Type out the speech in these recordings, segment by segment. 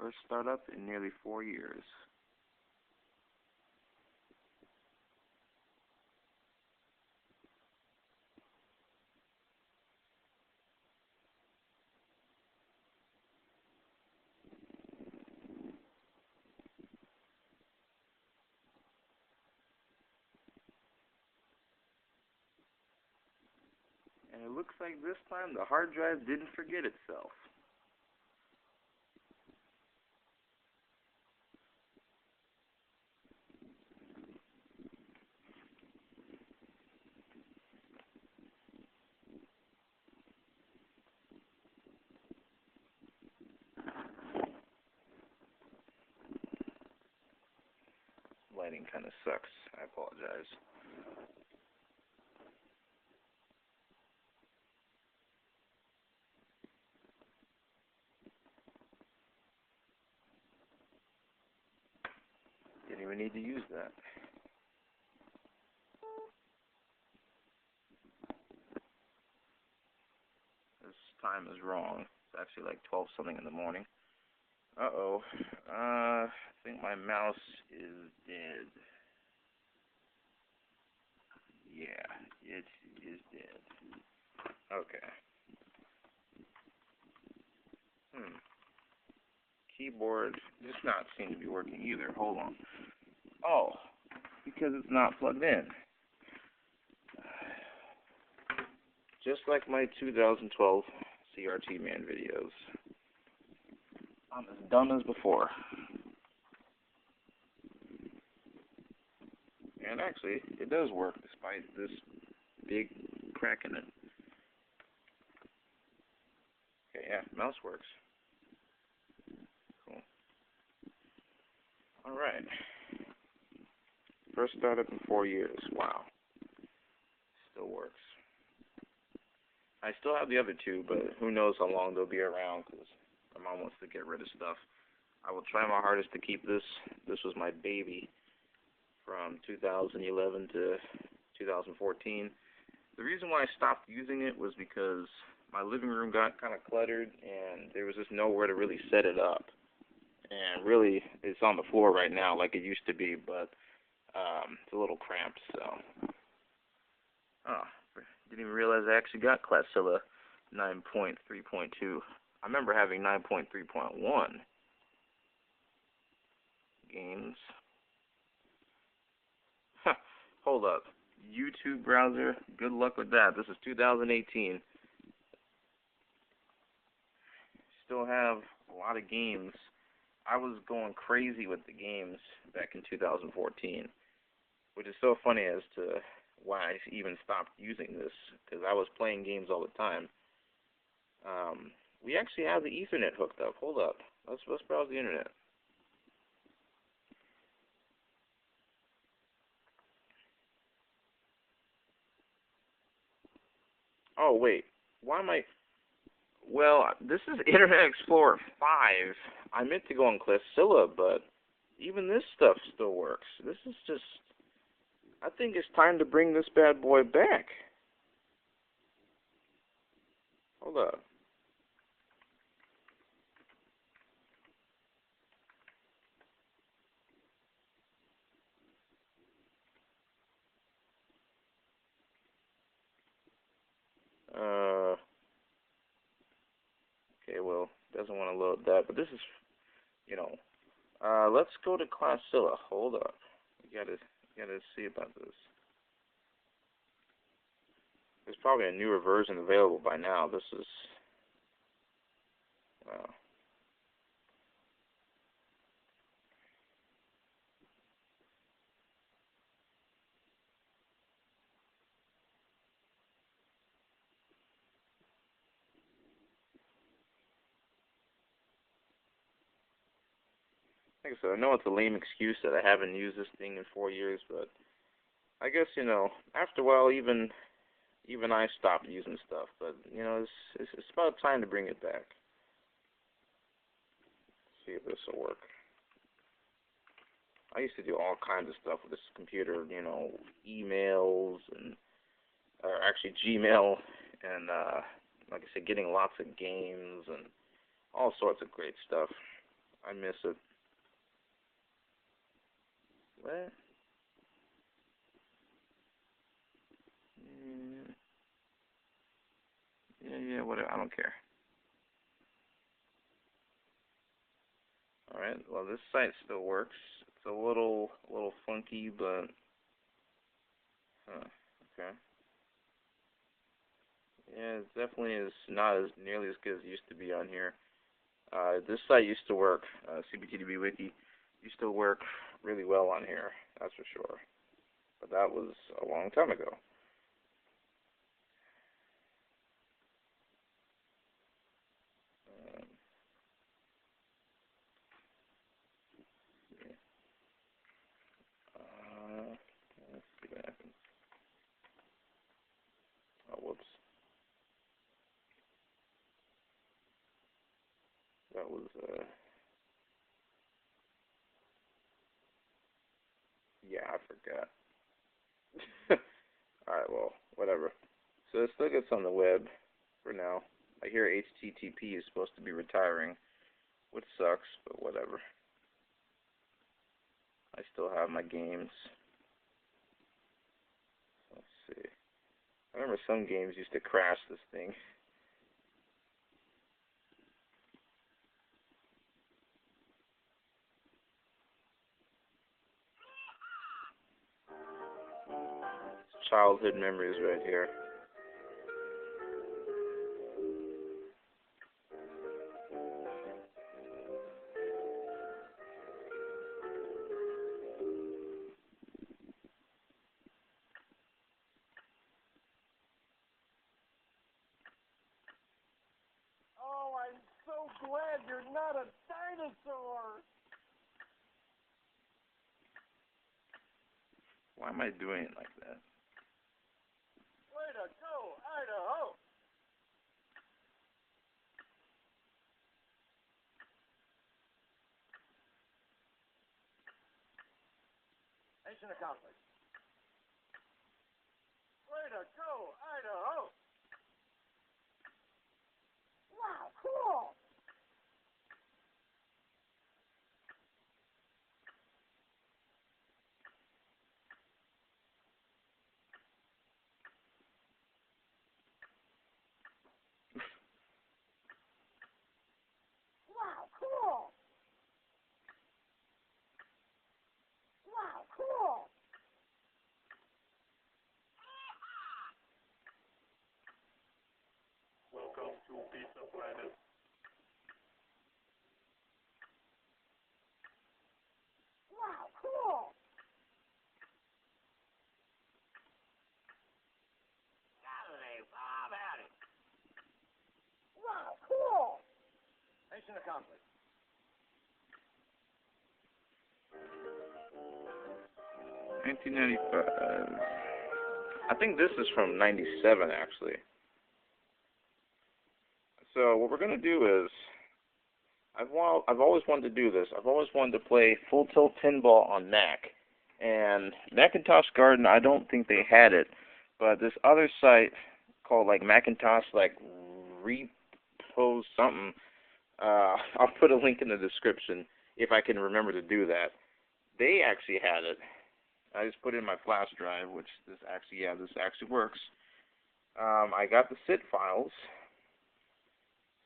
First startup in nearly 4 years. And it looks like this time the hard drive didn't forget itself. Lighting kind of sucks. I apologize. Didn't even need to use that. This time is wrong. It's actually like 12 something in the morning. Uh-oh. I think my mouse is dead. Yeah, it is dead. Okay. Keyboard does not seem to be working either. Hold on. Oh, because it's not plugged in. Just like my 2012 CRT Man videos. I'm as dumb as before. And actually, it does work despite this big crack in it. Okay, yeah, mouse works. Cool. Alright. First startup in 4 years. Wow. Still works. I still have the other two, but who knows how long they'll be around because my mom wants to get rid of stuff. I will try my hardest to keep this. This was my baby from 2011 to 2014. The reason why I stopped using it was because my living room got kind of cluttered and there was just nowhere to really set it up. And really, it's on the floor right now like it used to be, but it's a little cramped, so. Oh, didn't even realize I actually got Classilla 9.3.2. I remember having 9.3.1 games. Huh, hold up. YouTube browser, good luck with that. This is 2018. Still have a lot of games. I was going crazy with the games back in 2014, which is so funny as to why I even stopped using this, because I was playing games all the time. We actually have the Ethernet hooked up. Hold up. Let's browse the internet. Oh, wait. Why am I... Well, this is Internet Explorer 5. I meant to go on Classilla, but even this stuff still works. This is just... I think it's time to bring this bad boy back. Hold up. Okay, well, doesn't want to load that, but this is, you know, let's go to Classilla. Hold up. We gotta see about this. There's probably a newer version available by now. This is, wow. Like I said, I know it's a lame excuse that I haven't used this thing in 4 years, but I guess, you know, after a while, even I stopped using stuff. But, you know, it's about time to bring it back. See if this will work. I used to do all kinds of stuff with this computer, you know, emails and, or actually Gmail, and like I said, getting lots of games and all sorts of great stuff. I miss it. What? Yeah, whatever. I don't care. Alright, well this site still works. It's a little funky, but okay. Yeah, it definitely is not as nearly as good as it used to be on here. This site used to work, CBTDB Wiki used to work really well on here, that's for sure. But that was a long time ago. Um, let's see what happens. Oh, whoops. That was, yeah, I forgot. Alright, well, whatever. So it still gets on the web for now. I hear HTTP is supposed to be retiring, which sucks, but whatever. I still have my games. Let's see. I remember some games used to crash this thing. Childhood memories right here. Oh, I'm so glad you're not a dinosaur. Why am I doing it like that? Way to go, Idaho. Mission accomplished. Way to go, Idaho. Wow, cool. Wow, cool. Wow, cool. Welcome to Pizza Planet. Wow, cool. Saturday, Bob Hattie. Wow, cool. Mission accomplished. 1995. I think this is from 97, actually. So what we're gonna do is, I've always wanted to do this. I've always wanted to play Full Tilt Pinball on Mac, and Macintosh Garden. I don't think they had it, but this other site called like Macintosh like Repos something. I'll put a link in the description if I can remember to do that. They actually had it. I just put it in my flash drive, which this actually works. I got the SID files,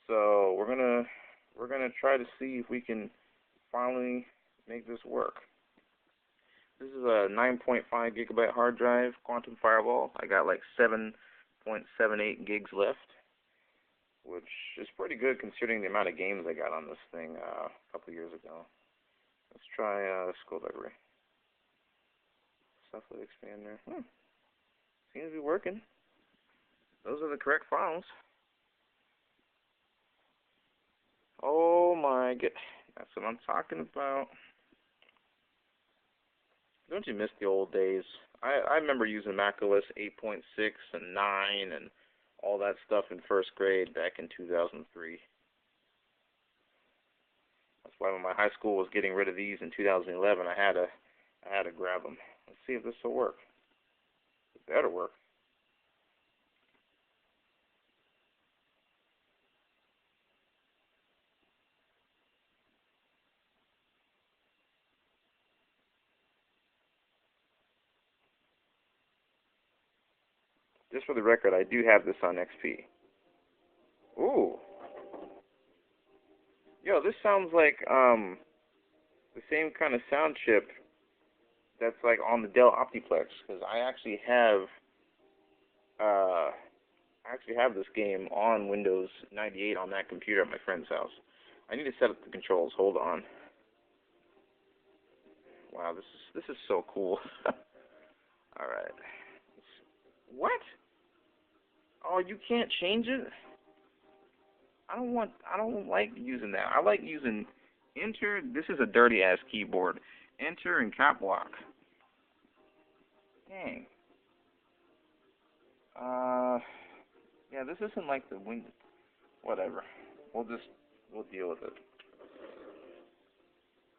so we're gonna try to see if we can finally make this work. This is a 9.5 gigabyte hard drive, Quantum Fireball. I got like 7.78 gigs left, which is pretty good considering the amount of games I got on this thing a couple years ago. Let's try Skull Library. Software Expander. Seems to be working. Those are the correct files. Oh my god. That's what I'm talking about. Don't you miss the old days? I remember using Mac OS 8.6 and 9 and all that stuff in first grade back in 2003. That's why when my high school was getting rid of these in 2011, I had to grab them. Let's see if this will work. It better work. Just for the record, I do have this on XP. Ooh. Yo, this sounds like the same kind of sound chip that's like on the Dell Optiplex, because I actually have this game on Windows 98 on that computer at my friend's house. I need to set up the controls. Hold on. Wow, this is so cool. All right. What? Oh, you can't change it? I don't like using that. I like using Enter. This is a dirty ass keyboard. Enter and cap lock. Dang. Yeah, this isn't like the wing. Whatever. We'll deal with it.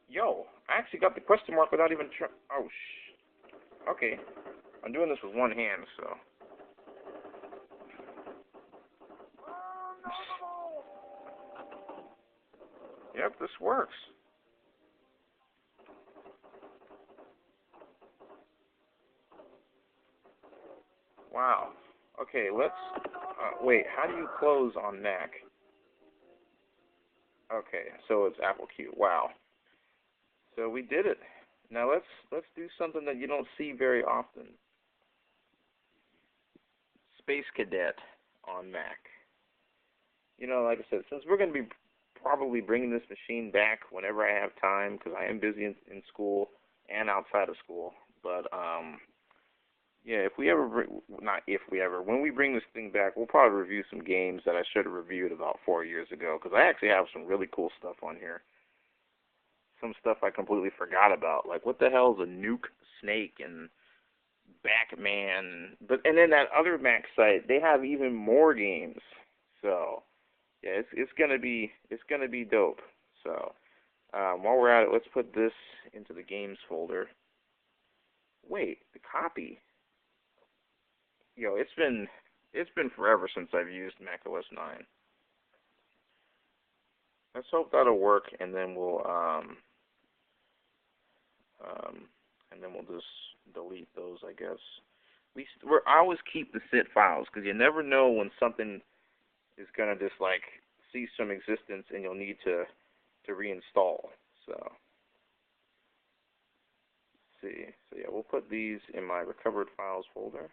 Yo, I actually got the question mark without even oh, okay. I'm doing this with one hand, so. Yep, this works. Wow. Okay, let's, wait, how do you close on Mac? Okay, so it's Apple Q. Wow. So we did it. Now let's do something that you don't see very often. Space Cadet on Mac. You know, like I said, since we're going to be probably bringing this machine back whenever I have time, because I am busy in school and outside of school. But yeah, when we bring this thing back, we'll probably review some games that I should have reviewed about 4 years ago, because I actually have some really cool stuff on here. Some stuff I completely forgot about, like what the hell is a Nuke Snake and Batman, and then that other Mac site, they have even more games. So yeah, it's gonna be dope. So while we're at it, let's put this into the games folder. Wait, the copy. Yo, it's been forever since I've used Mac OS 9. Let's hope that'll work, and then we'll just delete those, I guess. I always keep the sit files, because you never know when something is gonna just like cease from existence, and you'll need to reinstall. So let's see. So yeah, we'll put these in my recovered files folder.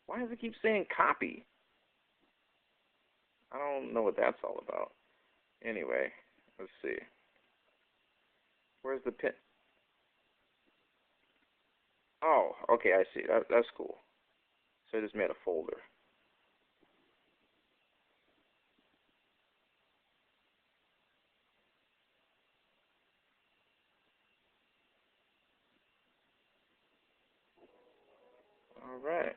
Why does it keep saying copy? I don't know what that's all about. Anyway, let's see. Where's the pin? Oh, okay, I see. That's cool. So I just made a folder. All right.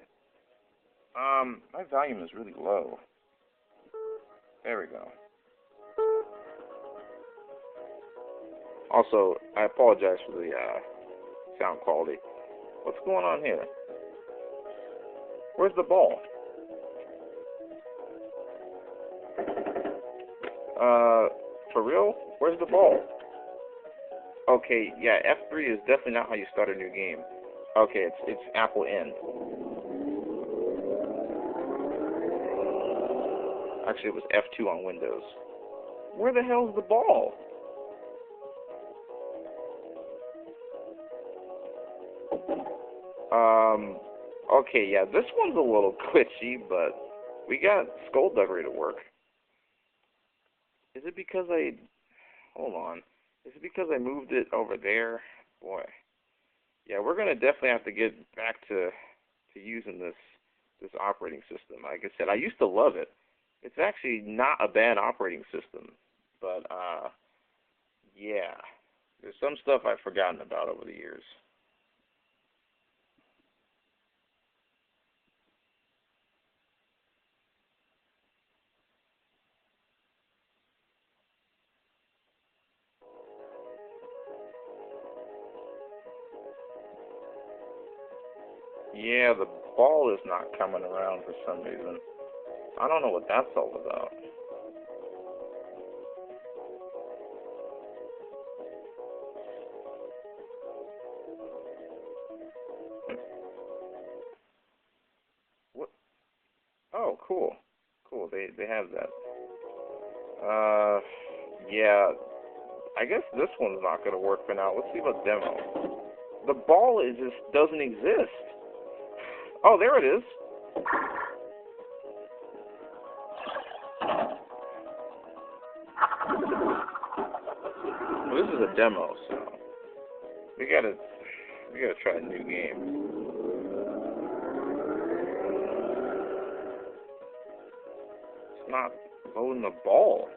My volume is really low. There we go. Also, I apologize for the sound quality. What's going on here? Where's the ball? For real? Where's the ball? Okay, yeah, F3 is definitely not how you start a new game. Okay, it's Apple N. Actually, it was F2 on Windows. Where the hell's the ball? Okay, yeah, this one's a little glitchy, but we got Skullduggery to work. Is it because hold on. Is it because I moved it over there? Boy. Yeah, we're going to definitely have to get back to using this operating system. Like I said, I used to love it. It's actually not a bad operating system, but yeah, there's some stuff I've forgotten about over the years. Yeah, the ball is not coming around for some reason. I don't know what that's all about. cool. Cool, they have that. Yeah, I guess this one's not gonna work for now. Let's see about demo. The ball just doesn't exist. Oh, there it is. Well, this is a demo, so we gotta try a new game. It's not loading the ball.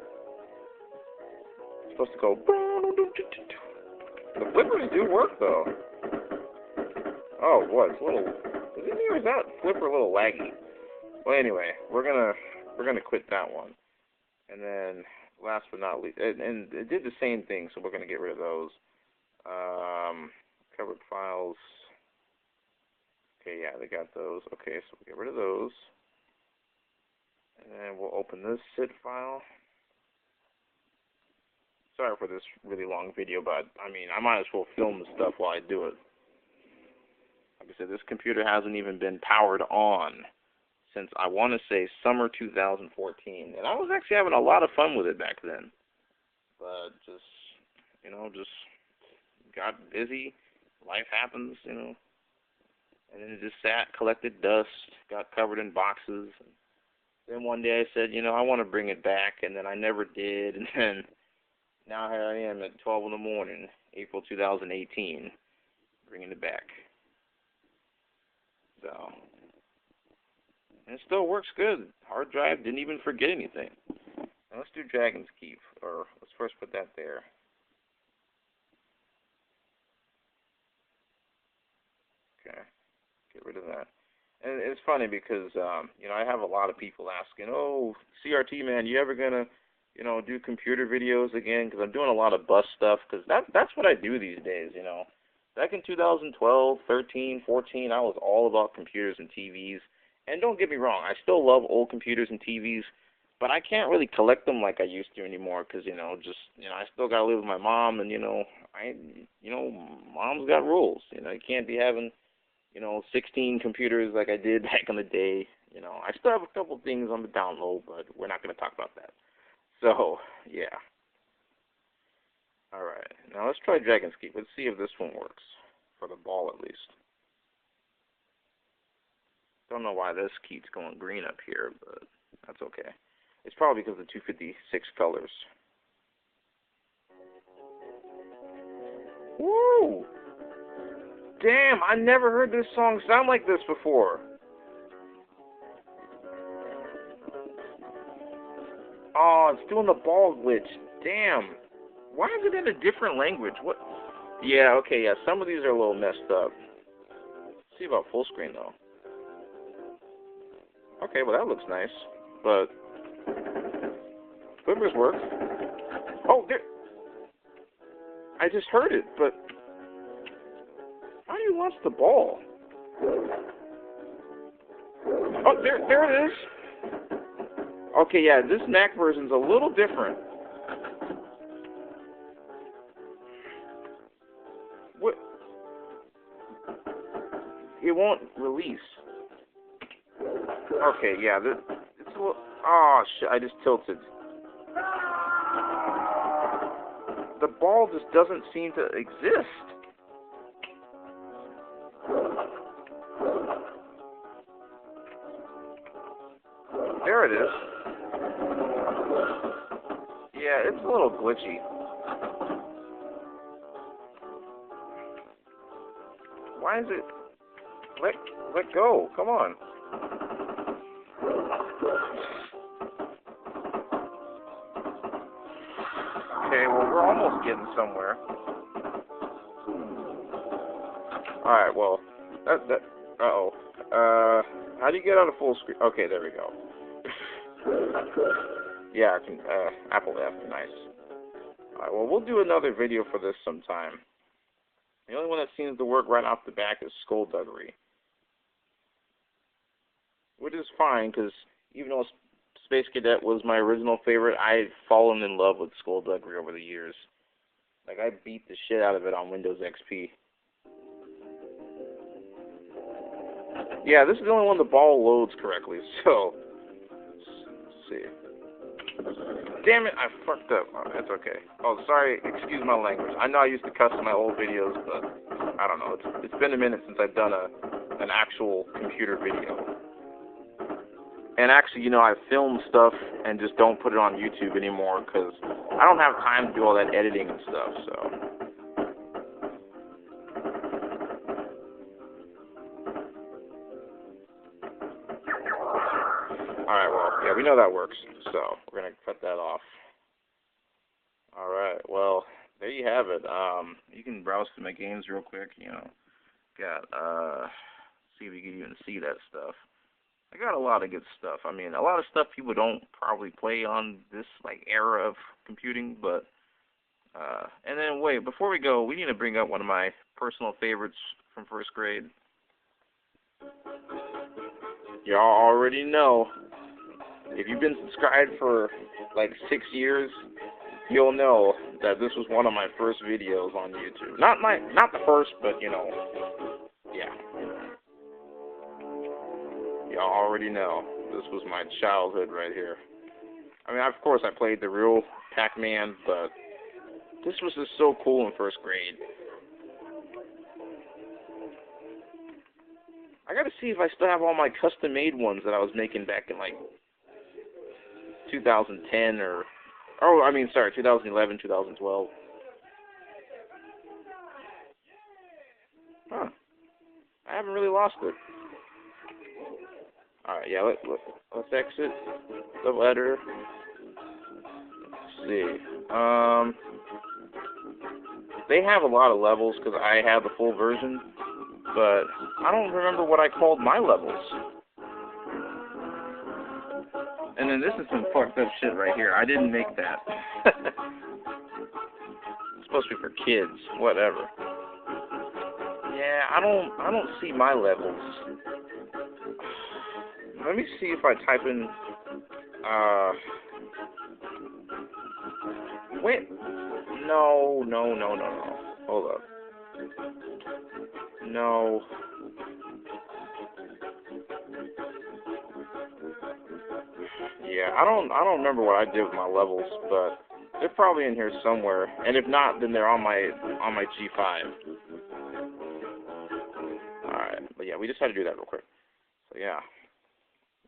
It's supposed to go. The flippers do work though. Oh, what? It's a little. Is that flipper a little laggy? Well, anyway, we're gonna quit that one, and then last but not least, and it did the same thing, so we're gonna get rid of those. Covered files. Okay, yeah, they got those. Okay, so we'll get rid of those, and then we'll open this SID file. Sorry for this really long video, but I mean, I might as well film the stuff while I do it. Like I said, this computer hasn't even been powered on since, I want to say, summer 2014. And I was actually having a lot of fun with it back then. But just got busy. Life happens, And then it just sat, collected dust, got covered in boxes. And then one day I said, I want to bring it back. And then I never did. And then now here I am at 12 in the morning, April 2018, bringing it back. So, and it still works good. Hard drive didn't even forget anything. Now let's do Dragon's Keep, or let's first put that there. Okay, get rid of that. And it's funny because, I have a lot of people asking, oh, CRT man, you ever gonna, do computer videos again? Because I'm doing a lot of bus stuff, because that's what I do these days, Back in 2012, 13, 14, I was all about computers and TVs. And don't get me wrong, I still love old computers and TVs, but I can't really collect them like I used to anymore because, I still got to live with my mom, and, mom's got rules. You can't be having, 16 computers like I did back in the day. I still have a couple things on the down low, but we're not going to talk about that. So, yeah. Alright, now let's try Dragon's Keep. Let's see if this one works. For the ball, at least. Don't know why this keeps going green up here, but that's okay. It's probably because of the 256 colors. Woo! Damn, I never heard this song sound like this before. Oh, it's doing the ball glitch. Damn. Why is it in a different language? What? Yeah, okay, yeah. Some of these are a little messed up. Let's see about full screen, though. Okay, well, that looks nice. But flippers work. Oh, there. I just heard it, but how do you launch the ball? Oh, there it is. Okay, yeah, this Mac version's a little different. What? It won't release. Okay, yeah, it's a little. Oh shit! I just tilted. The ball just doesn't seem to exist. There it is. Yeah, it's a little glitchy. Why is it? Let go. Come on. Okay, well, we're almost getting somewhere. Alright, well, uh-oh. How do you get on a full screen? Okay, there we go. Yeah, I can, Apple F, nice. Alright, well, we'll do another video for this sometime. The only one that seems to work right off the back is Skullduggery. Which is fine, because even though Space Cadet was my original favorite, I've fallen in love with Skullduggery over the years. Like, I beat the shit out of it on Windows XP. Yeah, this is the only one the ball loads correctly, so see. Damn it, I fucked up. Oh, that's okay. Oh, sorry, excuse my language. I know I used to cuss in my old videos, but I don't know. It's been a minute since I've done an actual computer video. And actually, you know, I film stuff and just don't put it on YouTube anymore because I don't have time to do all that editing and stuff, so. Alright, well, yeah, we know that works, so we're going to cut that off. Alright, well, there you have it. You can browse through my games real quick, you know. Got, see if you can even see that stuff. I got a lot of good stuff. I mean, a lot of stuff people don't probably play on this, like, era of computing, but, and then, wait, before we go, we need to bring up one of my personal favorites from first grade. Y'all already know. If you've been subscribed for like 6 years, you'll know that this was one of my first videos on YouTube. Not the first, but you know, yeah. Y'all already know this was my childhood right here. I mean, of course, I played the real Pac-Man, but this was just so cool in first grade. I gotta see if I still have all my custom-made ones that I was making back in like 2010 or, oh, I mean, sorry, 2011, 2012. Huh. I haven't really lost it. Alright, yeah, let's exit the letter. Let's see. They have a lot of levels because I have the full version, but I don't remember what I called my levels. And then this is some fucked up shit right here. I didn't make that. It's supposed to be for kids. Whatever. Yeah, I don't see my levels. Let me see if I type in wait. No. Hold up. No. Yeah, I don't remember what I did with my levels, but they're probably in here somewhere. And if not, then they're on my G5. Alright, but yeah, we just had to do that real quick. So yeah.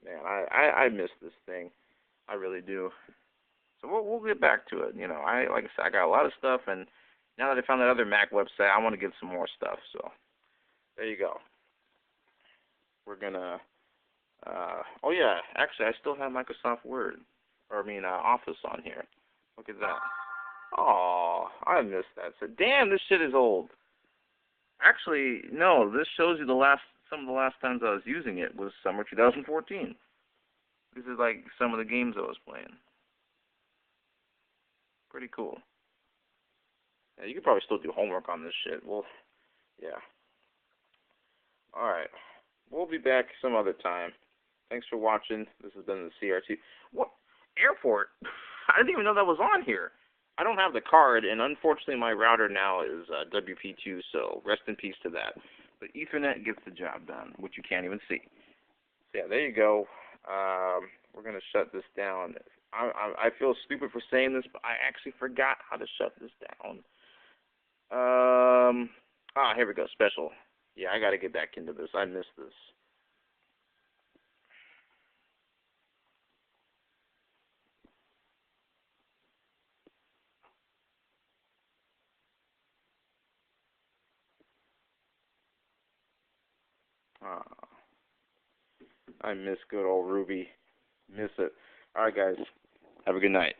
Man, I miss this thing. I really do. So we'll get back to it. You know, like I said, I got a lot of stuff, and now that I found that other Mac website, I want to get some more stuff. So there you go. We're gonna. Oh yeah, actually, I still have Microsoft Word, or I mean Office on here. Look at that. Oh, I missed that. So damn, this shit is old. Actually, no, this shows you some of the last times I was using it was summer 2014. This is like some of the games I was playing. Pretty cool. Yeah, you could probably still do homework on this shit. Well, yeah. Alright. We'll be back some other time. Thanks for watching. This has been the CRT. What? Airport? I didn't even know that was on here. I don't have the card, and unfortunately my router now is WP2, so rest in peace to that. But Ethernet gets the job done, which you can't even see. So yeah, there you go. We're going to shut this down. I feel stupid for saying this, but I actually forgot how to shut this down. Here we go, special. Yeah, I got to get back into this. I missed this. I miss good old Ruby. Miss it. Alright, guys. Have a good night.